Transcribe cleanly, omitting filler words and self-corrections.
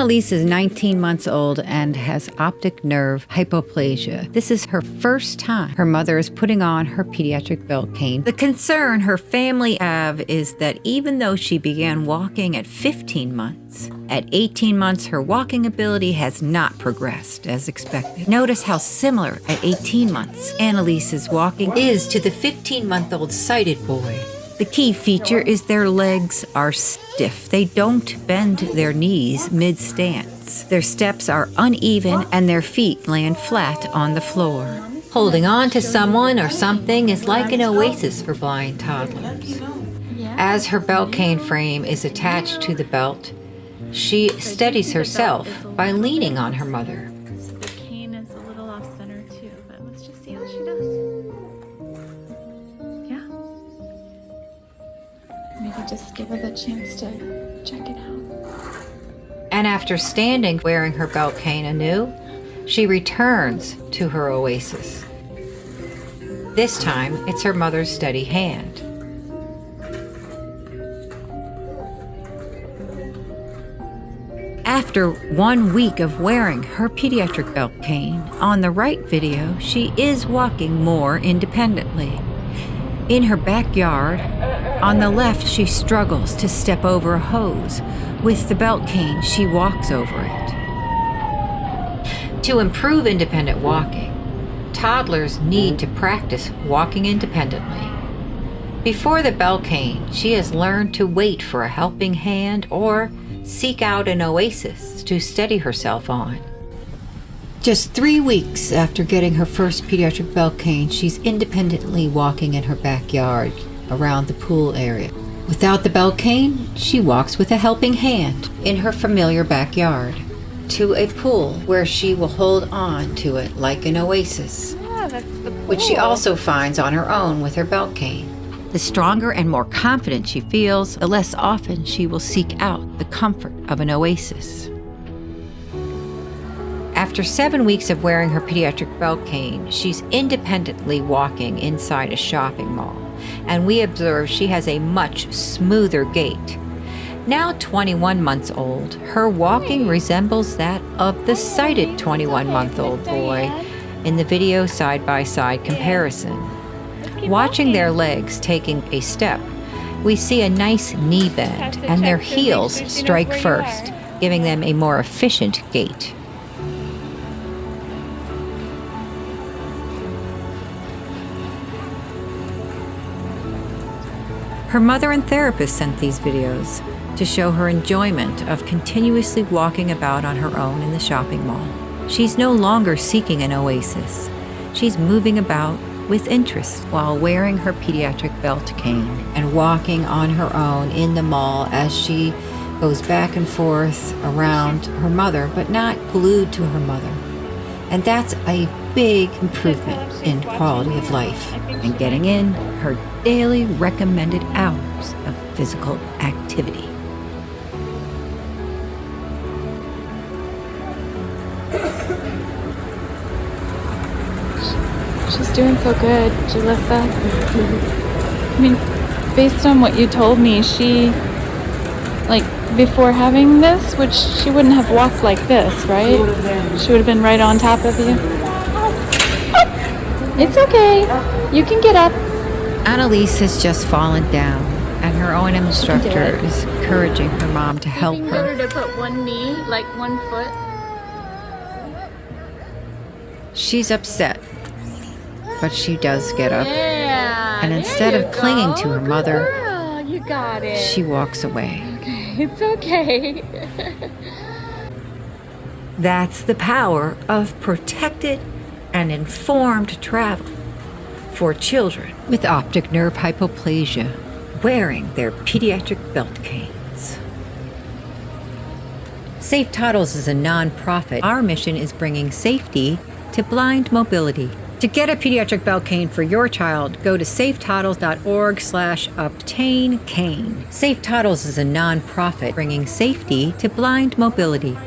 Annalise is 19 months old and has optic nerve hypoplasia. This is her first time her mother is putting on her pediatric belt cane. The concern her family have is that even though she began walking at 15 months, at 18 months her walking ability has not progressed as expected. Notice how similar at 18 months Annalise's walking is to the 15-month-old sighted boy. The key feature is their legs are stiff. They don't bend their knees mid-stance. Their steps are uneven and their feet land flat on the floor. Holding on to someone or something is like an oasis for blind toddlers. As her belt cane frame is attached to the belt, she steadies herself by leaning on her mother. So the cane is a little off-center too, but let's just see how she does. Yeah. Maybe just give her the chance to check it out. And after standing wearing her belt cane anew, she returns to her oasis. This time, it's her mother's steady hand. After 1 week of wearing her pediatric belt cane, on the right video, she is walking more independently. In her backyard, on the left, she struggles to step over a hose. With the belt cane, she walks over it. To improve independent walking, toddlers need to practice walking independently. Before the belt cane, she has learned to wait for a helping hand or seek out an oasis to steady herself on. Just 3 weeks after getting her first pediatric belt cane, she's independently walking in her backyard around the pool area. Without the belt cane, she walks with a helping hand in her familiar backyard to a pool where she will hold on to it like an oasis, which she also finds on her own with her belt cane. The stronger and more confident she feels, the less often she will seek out the comfort of an oasis. After 7 weeks of wearing her pediatric belt cane, she's independently walking inside a shopping mall, and we observe she has a much smoother gait. Now 21 months old, her walking resembles that of the sighted 21-month-old boy in the video side-by-side comparison. Watching their legs taking a step, we see a nice knee bend and their heels strike first, giving them a more efficient gait. Her mother and therapist sent these videos to show her enjoyment of continuously walking about on her own in the shopping mall. She's no longer seeking an oasis. She's moving about with interest while wearing her pediatric belt cane and walking on her own in the mall as she goes back and forth around her mother, but not glued to her mother. And that's a big improvement in quality of life and getting in her daily recommended hours of physical activity. She's doing so good, Jalissa. I mean, based on what you told me, she, like, before having this, which she wouldn't have walked like this, right? She would have been right on top of you. It's okay. You can get up. Annalise has just fallen down, and her own instructor is encouraging her mom to help You her. can get her to put one knee, like one foot. She's upset, but she does get up, Yeah. and instead of clinging to her mother, Girl, you got it. she walks away. It's okay. That's the power of protected and informed travel for children with optic nerve hypoplasia wearing their pediatric belt canes. Safe Toddles is a nonprofit. Our mission is bringing safety to blind mobility. To get a pediatric belt cane for your child, go to safetoddles.org/obtain cane. Safe Toddles is a nonprofit bringing safety to blind mobility.